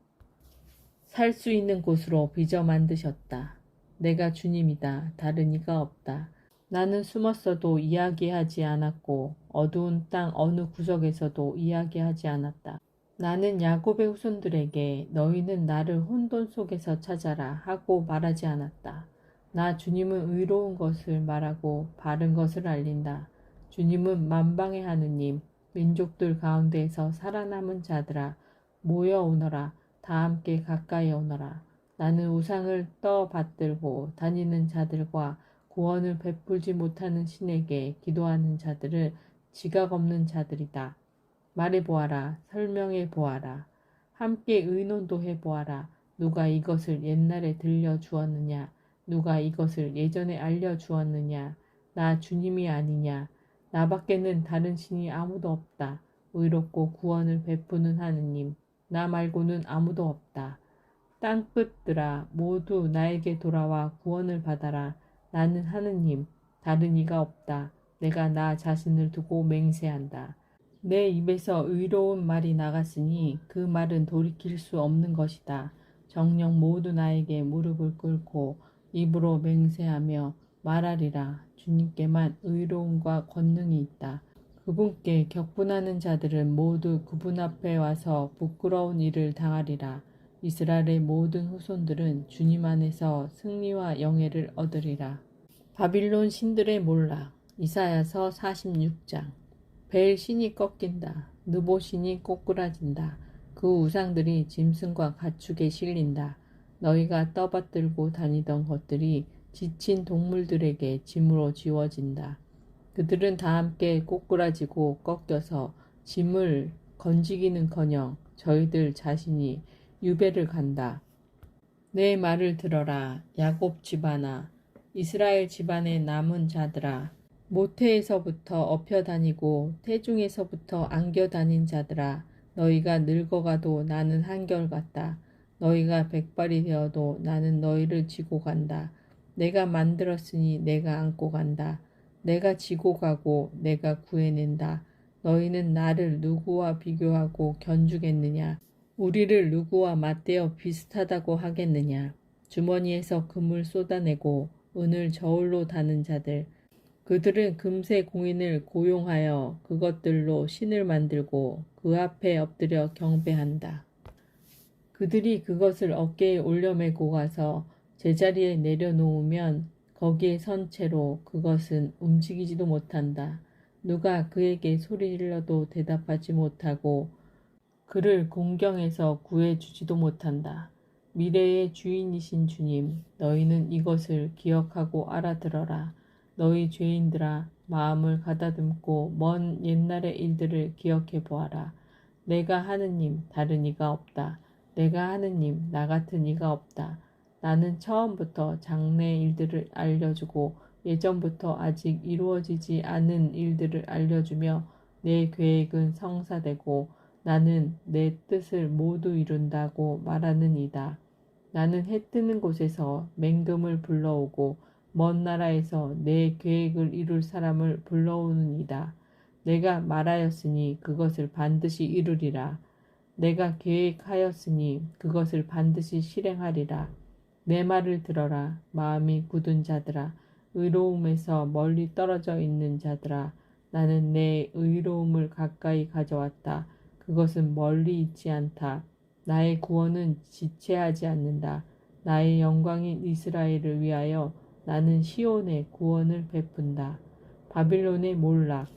살 수 있는 곳으로 빚어 만드셨다. 내가 주님이다. 다른 이가 없다. 나는 숨었어도 이야기하지 않았고 어두운 땅 어느 구석에서도 이야기하지 않았다. 나는 야곱의 후손들에게 너희는 나를 혼돈 속에서 찾아라 하고 말하지 않았다. 나 주님은 의로운 것을 말하고 바른 것을 알린다. 주님은 만방의 하느님, 민족들 가운데에서 살아남은 자들아 모여오너라. 다 함께 가까이 오너라. 나는 우상을 받들고 다니는 자들과 구원을 베풀지 못하는 신에게 기도하는 자들을 지각 없는 자들이다. 말해보아라. 설명해보아라. 함께 의논도 해보아라. 누가 이것을 옛날에 들려주었느냐? 누가 이것을 예전에 알려주었느냐? 나 주님이 아니냐? 나밖에는 다른 신이 아무도 없다. 의롭고 구원을 베푸는 하느님. 나 말고는 아무도 없다. 땅끝들아 모두 나에게 돌아와 구원을 받아라. 나는 하느님, 다른 이가 없다. 내가 나 자신을 두고 맹세한다. 내 입에서 의로운 말이 나갔으니 그 말은 돌이킬 수 없는 것이다. 정녕 모두 나에게 무릎을 꿇고 입으로 맹세하며 말하리라. 주님께만 의로움과 권능이 있다. 그분께 격분하는 자들은 모두 그분 앞에 와서 부끄러운 일을 당하리라. 이스라엘의 모든 후손들은 주님 안에서 승리와 영예를 얻으리라. 바빌론 신들의 몰락. 이사야서 46장. 벨 신이 꺾인다. 느보 신이 꼬꾸라진다. 그 우상들이 짐승과 가축에 실린다. 너희가 떠받들고 다니던 것들이 지친 동물들에게 짐으로 지워진다. 그들은 다 함께 꼬꾸라지고 꺾여서 짐을 건지기는커녕 저희들 자신이 유배를 간다. 내 말을 들어라. 야곱 집안아, 이스라엘 집안의 남은 자들아, 모태에서부터 업혀 다니고 태중에서부터 안겨 다닌 자들아, 너희가 늙어가도 나는 한결같다. 너희가 백발이 되어도 나는 너희를 지고 간다. 내가 만들었으니 내가 안고 간다. 내가 지고 가고 내가 구해낸다. 너희는 나를 누구와 비교하고 견주겠느냐? 우리를 누구와 맞대어 비슷하다고 하겠느냐. 주머니에서 금을 쏟아내고 은을 저울로 다는 자들, 그들은 금세 공인을 고용하여 그것들로 신을 만들고 그 앞에 엎드려 경배한다. 그들이 그것을 어깨에 올려매고 가서 제자리에 내려놓으면 거기에 선 채로 그것은 움직이지도 못한다. 누가 그에게 소리질러도 대답하지 못하고 그를 공경해서 구해주지도 못한다. 미래의 주인이신 주님, 너희는 이것을 기억하고 알아들어라. 너희 죄인들아, 마음을 가다듬고 먼 옛날의 일들을 기억해 보아라. 내가 하느님, 다른 이가 없다. 내가 하느님, 나 같은 이가 없다. 나는 처음부터 장래 일들을 알려주고 예전부터 아직 이루어지지 않은 일들을 알려주며 내 계획은 성사되고 나는 내 뜻을 모두 이룬다고 말하는 이다. 나는 해 뜨는 곳에서 맹금을 불러오고 먼 나라에서 내 계획을 이룰 사람을 불러오는 이다. 내가 말하였으니 그것을 반드시 이루리라. 내가 계획하였으니 그것을 반드시 실행하리라. 내 말을 들어라. 마음이 굳은 자들아. 의로움에서 멀리 떨어져 있는 자들아. 나는 내 의로움을 가까이 가져왔다. 그것은 멀리 있지 않다. 나의 구원은 지체하지 않는다. 나의 영광인 이스라엘을 위하여 나는 시온에 구원을 베푼다. 바빌론의 몰락.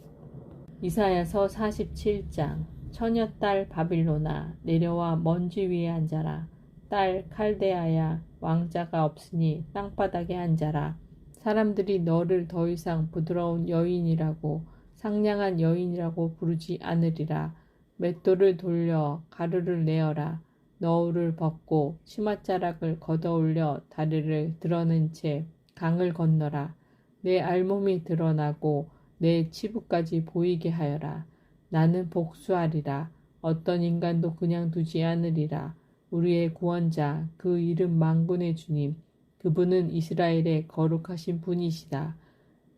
이사야서 47장. 처녀딸 바빌론아, 내려와 먼지 위에 앉아라. 딸 칼데아야, 왕자가 없으니 땅바닥에 앉아라. 사람들이 너를 더 이상 부드러운 여인이라고 상냥한 여인이라고 부르지 않으리라. 맷돌을 돌려 가루를 내어라. 너울을 벗고 치맛자락을 걷어올려 다리를 드러낸 채 강을 건너라. 내 알몸이 드러나고 내 치부까지 보이게 하여라. 나는 복수하리라. 어떤 인간도 그냥 두지 않으리라. 우리의 구원자, 그 이름 만군의 주님, 그분은 이스라엘의 거룩하신 분이시다.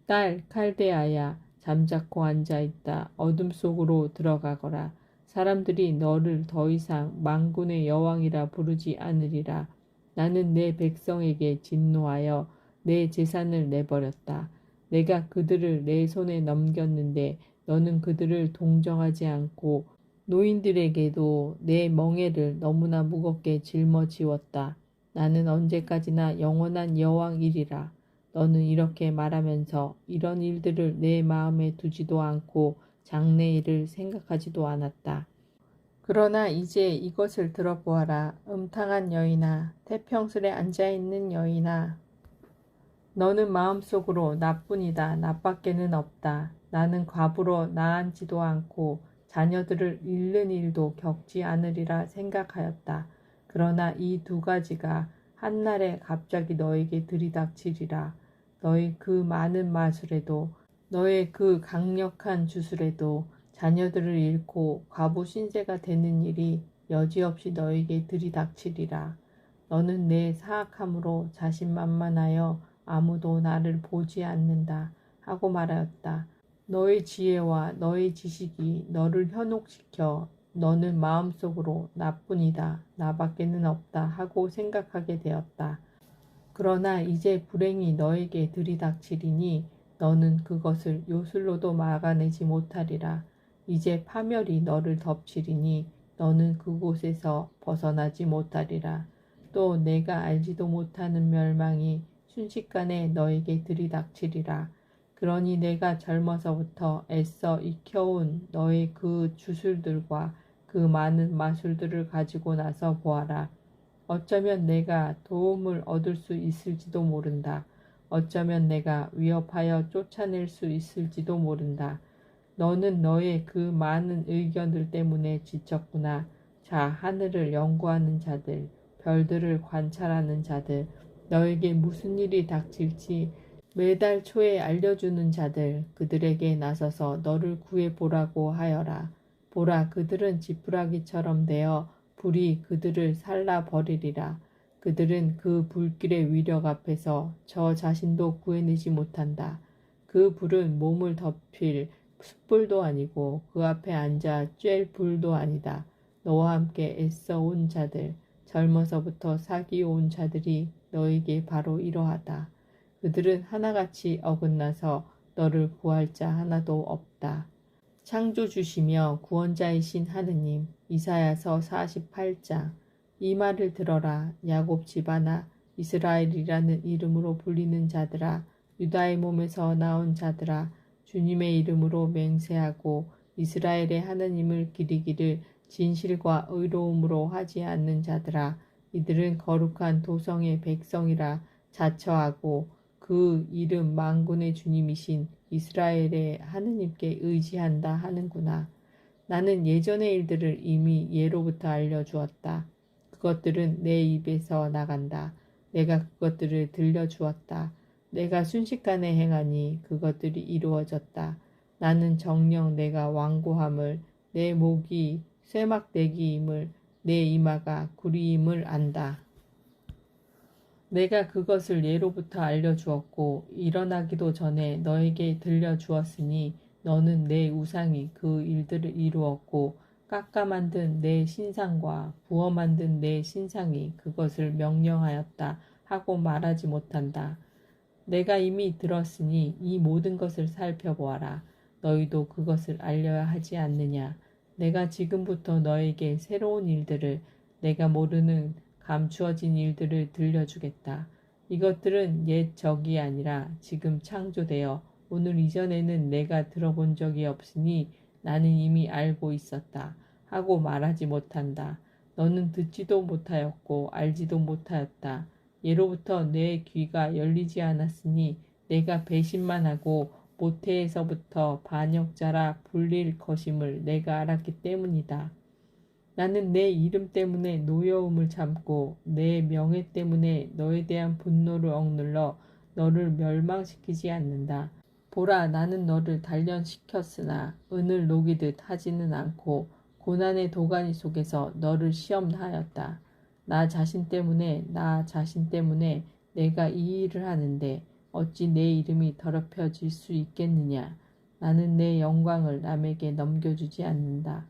딸 칼데아야, 잠자코 앉아있다. 어둠 속으로 들어가거라. 사람들이 너를 더 이상 만군의 여왕이라 부르지 않으리라. 나는 내 백성에게 진노하여 내 재산을 내버렸다. 내가 그들을 내 손에 넘겼는데 너는 그들을 동정하지 않고 노인들에게도 내 멍에를 너무나 무겁게 짊어지웠다. 나는 언제까지나 영원한 여왕이리라. 너는 이렇게 말하면서 이런 일들을 내 마음에 두지도 않고 장래일을 생각하지도 않았다. 그러나 이제 이것을 들어보아라. 음탕한 여인아, 태평술에 앉아있는 여인아. 너는 마음속으로 나뿐이다. 나밖에는 없다. 나는 과부로 나앉지도 않고 자녀들을 잃는 일도 겪지 않으리라 생각하였다. 그러나 이 두 가지가 한날에 갑자기 너에게 들이닥치리라. 너의 그 많은 마술에도 너의 그 강력한 주술에도 자녀들을 잃고 과부 신세가 되는 일이 여지없이 너에게 들이닥치리라. 너는 내 사악함으로 자신만만하여 아무도 나를 보지 않는다 하고 말하였다. 너의 지혜와 너의 지식이 너를 현혹시켜 너는 마음속으로 나뿐이다, 나밖에는 없다 하고 생각하게 되었다. 그러나 이제 불행이 너에게 들이닥치리니 너는 그것을 요술로도 막아내지 못하리라. 이제 파멸이 너를 덮치리니 너는 그곳에서 벗어나지 못하리라. 또 내가 알지도 못하는 멸망이 순식간에 너에게 들이닥치리라. 그러니 내가 젊어서부터 애써 익혀온 너의 그 주술들과 그 많은 마술들을 가지고 나서 보아라. 어쩌면 내가 도움을 얻을 수 있을지도 모른다. 어쩌면 내가 위협하여 쫓아낼 수 있을지도 모른다. 너는 너의 그 많은 의견들 때문에 지쳤구나. 자, 하늘을 연구하는 자들, 별들을 관찰하는 자들, 너에게 무슨 일이 닥칠지 매달 초에 알려주는 자들, 그들에게 나서서 너를 구해보라고 하여라. 보라, 그들은 지푸라기처럼 되어 불이 그들을 살라버리리라. 그들은 그 불길의 위력 앞에서 저 자신도 구해내지 못한다. 그 불은 몸을 덮일 숯불도 아니고 그 앞에 앉아 쬐일 불도 아니다. 너와 함께 애써 온 자들, 젊어서부터 사귀어온 자들이 너에게 바로 이러하다. 그들은 하나같이 어긋나서 너를 구할 자 하나도 없다. 창조주시며 구원자이신 하느님. 이사야서 48장. 이 말을 들어라. 야곱 집안아, 이스라엘이라는 이름으로 불리는 자들아, 유다의 몸에서 나온 자들아, 주님의 이름으로 맹세하고 이스라엘의 하느님을 기리기를 진실과 의로움으로 하지 않는 자들아, 이들은 거룩한 도성의 백성이라 자처하고 그 이름 만군의 주님이신 이스라엘의 하느님께 의지한다 하는구나. 나는 예전의 일들을 이미 예로부터 알려주었다. 그것들은 내 입에서 나간다. 내가 그것들을 들려주었다. 내가 순식간에 행하니 그것들이 이루어졌다. 나는 정녕 내가 완고함을, 내 목이 쇠막대기임을, 내 이마가 구리임을 안다. 내가 그것을 예로부터 알려주었고 일어나기도 전에 너에게 들려주었으니 너는 내 우상이 그 일들을 이루었고 깎아 만든 내 신상과 부어 만든 내 신상이 그것을 명령하였다 하고 말하지 못한다. 내가 이미 들었으니 이 모든 것을 살펴보아라. 너희도 그것을 알려야 하지 않느냐. 내가 지금부터 너에게 새로운 일들을, 내가 모르는 감추어진 일들을 들려주겠다. 이것들은 옛 적이 아니라 지금 창조되어 오늘 이전에는 내가 들어본 적이 없으니 나는 이미 알고 있었다 하고 말하지 못한다. 너는 듣지도 못하였고 알지도 못하였다. 예로부터 내 귀가 열리지 않았으니 내가 배신만 하고 모태에서부터 반역자라 불릴 것임을 내가 알았기 때문이다. 나는 내 이름 때문에 노여움을 참고 내 명예 때문에 너에 대한 분노를 억눌러 너를 멸망시키지 않는다. 보라, 나는 너를 단련시켰으나 은을 녹이듯 하지는 않고 고난의 도가니 속에서 너를 시험하였다. 나 자신 때문에 내가 이 일을 하는데 어찌 내 이름이 더럽혀질 수 있겠느냐. 나는 내 영광을 남에게 넘겨주지 않는다.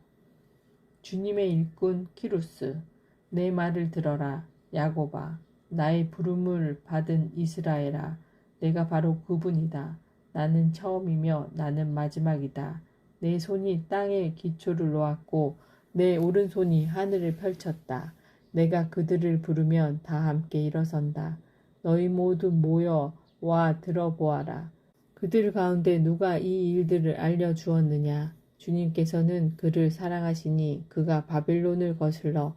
주님의 일꾼 키루스. 내 말을 들어라. 야곱아, 나의 부름을 받은 이스라엘아, 내가 바로 그분이다. 나는 처음이며 나는 마지막이다. 내 손이 땅에 기초를 놓았고 내 오른손이 하늘을 펼쳤다. 내가 그들을 부르면 다 함께 일어선다. 너희 모두 모여 와 들어보아라. 그들 가운데 누가 이 일들을 알려주었느냐. 주님께서는 그를 사랑하시니 그가 바빌론을 거슬러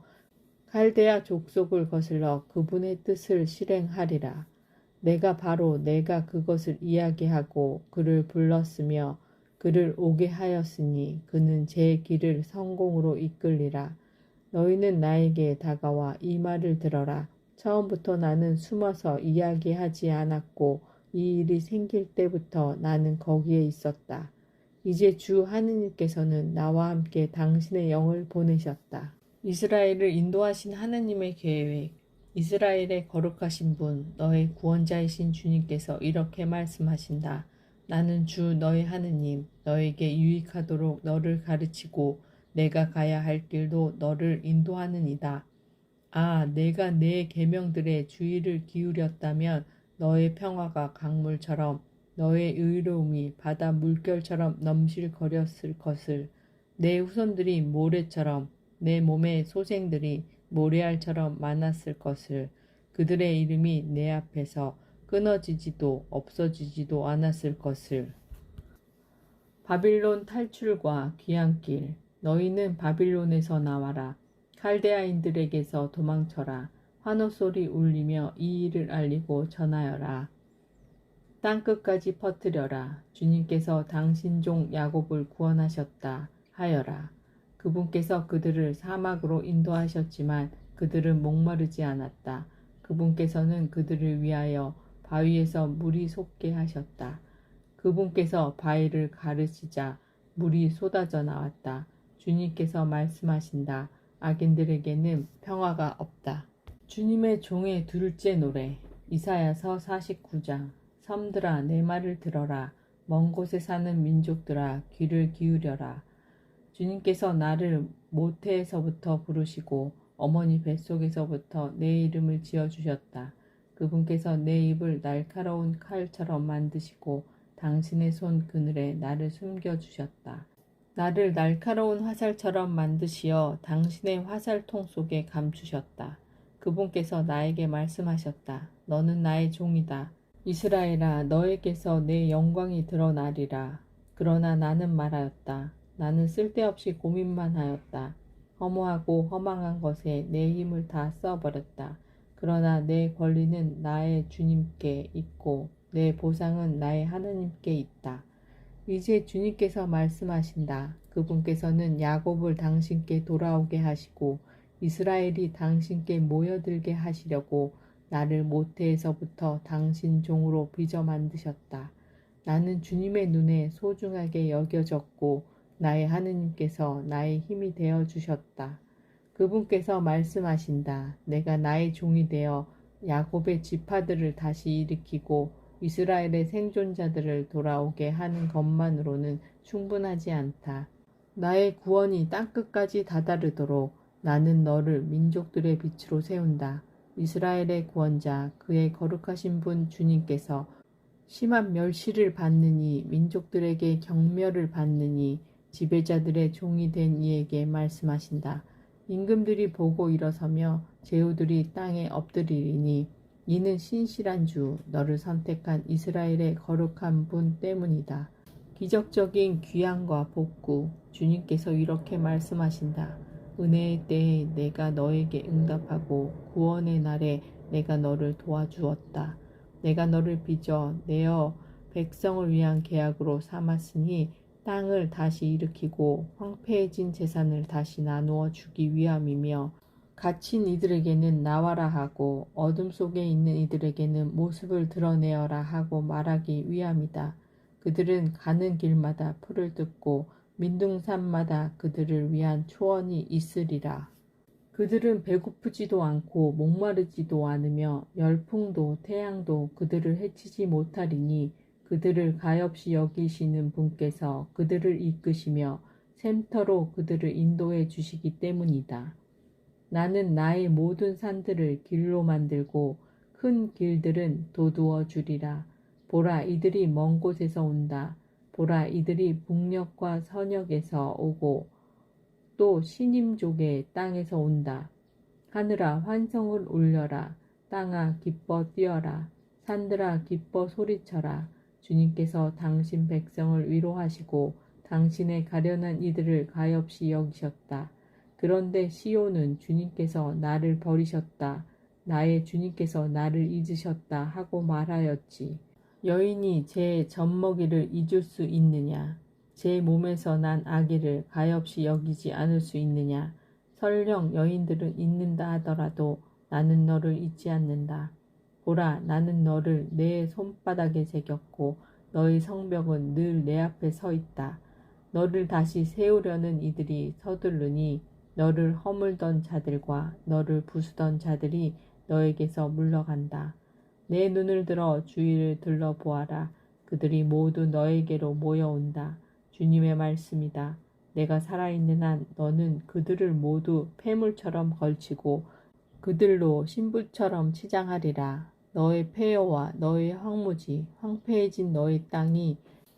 칼데아 족속을 거슬러 그분의 뜻을 실행하리라. 내가 그것을 이야기하고 그를 불렀으며 그를 오게 하였으니 그는 제 길을 성공으로 이끌리라. 너희는 나에게 다가와 이 말을 들어라. 처음부터 나는 숨어서 이야기하지 않았고 이 일이 생길 때부터 나는 거기에 있었다. 이제 주 하느님께서는 나와 함께 당신의 영을 보내셨다. 이스라엘을 인도하신 하느님의 계획. 이스라엘의 거룩하신 분, 너의 구원자이신 주님께서 이렇게 말씀하신다. 나는 주 너의 하느님, 너에게 유익하도록 너를 가르치고 내가 가야 할 길도 너를 인도하느니다. 아, 내가 내 계명들에 주의를 기울였다면 너의 평화가 강물처럼 너의 의로움이 바다 물결처럼 넘실거렸을 것을. 내 후손들이 모래처럼 내 몸의 소생들이 모래알처럼 많았을 것을. 그들의 이름이 내 앞에서 끊어지지도 없어지지도 않았을 것을. 바빌론 탈출과 귀향길. 너희는 바빌론에서 나와라. 칼데아인들에게서 도망쳐라. 환호소리 울리며 이 일을 알리고 전하여라. 땅끝까지 퍼뜨려라. 주님께서 당신 종 야곱을 구원하셨다 하여라. 그분께서 그들을 사막으로 인도하셨지만 그들은 목마르지 않았다. 그분께서는 그들을 위하여 바위에서 물이 솟게 하셨다. 그분께서 바위를 가르시자 물이 쏟아져 나왔다. 주님께서 말씀하신다. 악인들에게는 평화가 없다. 주님의 종의 둘째 노래. 이사야서 49장. 섬들아, 내 말을 들어라. 먼 곳에 사는 민족들아, 귀를 기울여라. 주님께서 나를 모태에서부터 부르시고 어머니 뱃속에서부터 내 이름을 지어주셨다. 그분께서 내 입을 날카로운 칼처럼 만드시고 당신의 손 그늘에 나를 숨겨주셨다. 나를 날카로운 화살처럼 만드시어 당신의 화살통 속에 감추셨다. 그분께서 나에게 말씀하셨다. 너는 나의 종이다. 이스라엘아, 너에게서 내 영광이 드러나리라. 그러나 나는 말하였다. 나는 쓸데없이 고민만 하였다. 허무하고 허망한 것에 내 힘을 다 써버렸다. 그러나 내 권리는 나의 주님께 있고 내 보상은 나의 하나님께 있다. 이제 주님께서 말씀하신다. 그분께서는 야곱을 당신께 돌아오게 하시고 이스라엘이 당신께 모여들게 하시려고 나를 모태에서부터 당신 종으로 빚어 만드셨다. 나는 주님의 눈에 소중하게 여겨졌고 나의 하느님께서 나의 힘이 되어 주셨다. 그분께서 말씀하신다. 내가 나의 종이 되어 야곱의 지파들을 다시 일으키고 이스라엘의 생존자들을 돌아오게 하는 것만으로는 충분하지 않다. 나의 구원이 땅끝까지 다다르도록 나는 너를 민족들의 빛으로 세운다. 이스라엘의 구원자, 그의 거룩하신 분 주님께서 심한 멸시를 받느니 민족들에게 경멸을 받느니 지배자들의 종이 된 이에게 말씀하신다. 임금들이 보고 일어서며 제후들이 땅에 엎드리리니 이는 신실한 주, 너를 선택한 이스라엘의 거룩한 분 때문이다. 기적적인 귀환과 복구, 주님께서 이렇게 말씀하신다. 은혜의 때에 내가 너에게 응답하고 구원의 날에 내가 너를 도와주었다. 내가 너를 빚어 내어 백성을 위한 계약으로 삼았으니 땅을 다시 일으키고 황폐해진 재산을 다시 나누어 주기 위함이며 갇힌 이들에게는 나와라 하고 어둠 속에 있는 이들에게는 모습을 드러내어라 하고 말하기 위함이다. 그들은 가는 길마다 풀을 뜯고 민둥산마다 그들을 위한 초원이 있으리라. 그들은 배고프지도 않고 목마르지도 않으며 열풍도 태양도 그들을 해치지 못하리니 그들을 가엾이 여기시는 분께서 그들을 이끄시며 샘터로 그들을 인도해 주시기 때문이다. 나는 나의 모든 산들을 길로 만들고 큰 길들은 도두어 주리라. 보라, 이들이 먼 곳에서 온다. 보라, 이들이 북녘과 서녘에서 오고 또 시님족의 땅에서 온다. 하늘아, 환성을 울려라. 땅아, 기뻐 뛰어라. 산들아, 기뻐 소리쳐라. 주님께서 당신 백성을 위로하시고 당신의 가련한 이들을 가엾이 여기셨다. 그런데 시온은 주님께서 나를 버리셨다. 나의 주님께서 나를 잊으셨다 하고 말하였지. 여인이 제 젖먹이를 잊을 수 있느냐? 제 몸에서 난 아기를 가엾이 여기지 않을 수 있느냐? 설령 여인들은 잊는다 하더라도 나는 너를 잊지 않는다. 보라, 나는 너를 내 손바닥에 새겼고 너의 성벽은 늘 내 앞에 서 있다. 너를 다시 세우려는 이들이 서두르니 너를 허물던 자들과 너를 부수던 자들이 너에게서 물러간다. 내 눈을 들어 주위를 둘러보아라. 그들이 모두 너에게로 모여온다. 주님의 말씀이다. 내가 살아있는 한 너는 그들을 모두 폐물처럼 걸치고 그들로 신부처럼 치장하리라. 너의 폐허와 너의 황무지, 황폐해진 너의 땅이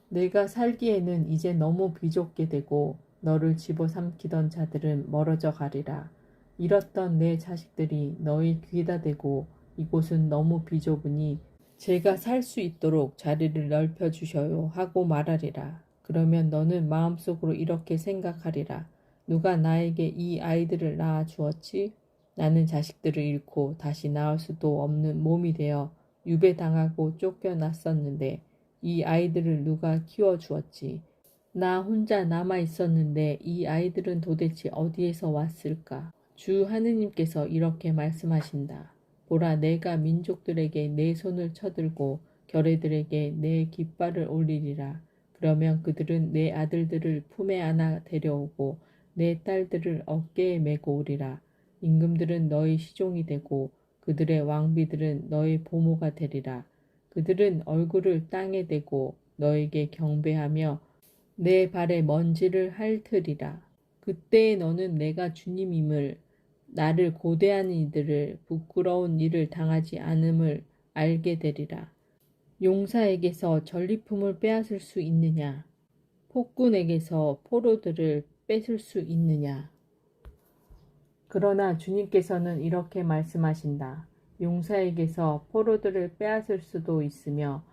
내가 살기에는 이제 너무 비좁게 되고 너를 집어삼키던 자들은 멀어져 가리라. 잃었던 내 자식들이 너의 귀에다 대고 이곳은 너무 비좁으니 제가 살 수 있도록 자리를 넓혀주셔요 하고 말하리라. 그러면 너는 마음속으로 이렇게 생각하리라. 누가 나에게 이 아이들을 낳아 주었지? 나는 자식들을 잃고 다시 낳을 수도 없는 몸이 되어 유배당하고 쫓겨났었는데 이 아이들을 누가 키워주었지? 나 혼자 남아 있었는데 이 아이들은 도대체 어디에서 왔을까? 주 하느님께서 이렇게 말씀하신다. 보라, 내가 민족들에게 내 손을 쳐들고 결애들에게 내 깃발을 올리리라. 그러면 그들은 내 아들들을 품에 안아 데려오고 내 딸들을 어깨에 메고 오리라. 임금들은 너의 시종이 되고 그들의 왕비들은 너의 보모가 되리라. 그들은 얼굴을 땅에 대고 너에게 경배하며 내 발에 먼지를 핥으리라. 그때에 너는 내가 주님임을, 나를 고대하는 이들을 부끄러운 일을 당하지 않음을 알게 되리라. 용사에게서 전리품을 빼앗을 수 있느냐? 폭군에게서 포로들을 뺏을 수 있느냐? 그러나 주님께서는 이렇게 말씀하신다. 용사에게서 포로들을 빼앗을 수도 있으며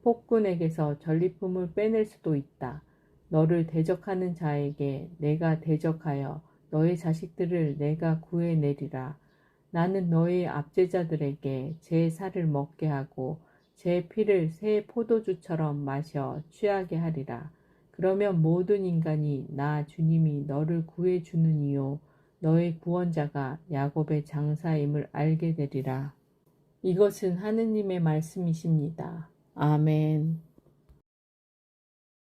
폭군에게서 전리품을 빼낼 수도 있다. 너를 대적하는 자에게 내가 대적하여 너의 자식들을 내가 구해내리라. 나는 너의 압제자들에게 제 살을 먹게 하고 제 피를 새 포도주처럼 마셔 취하게 하리라. 그러면 모든 인간이 나 주님이 너를 구해주느니요 너의 구원자가 야곱의 장사임을 알게 되리라. 이것은 하느님의 말씀이십니다. 아멘.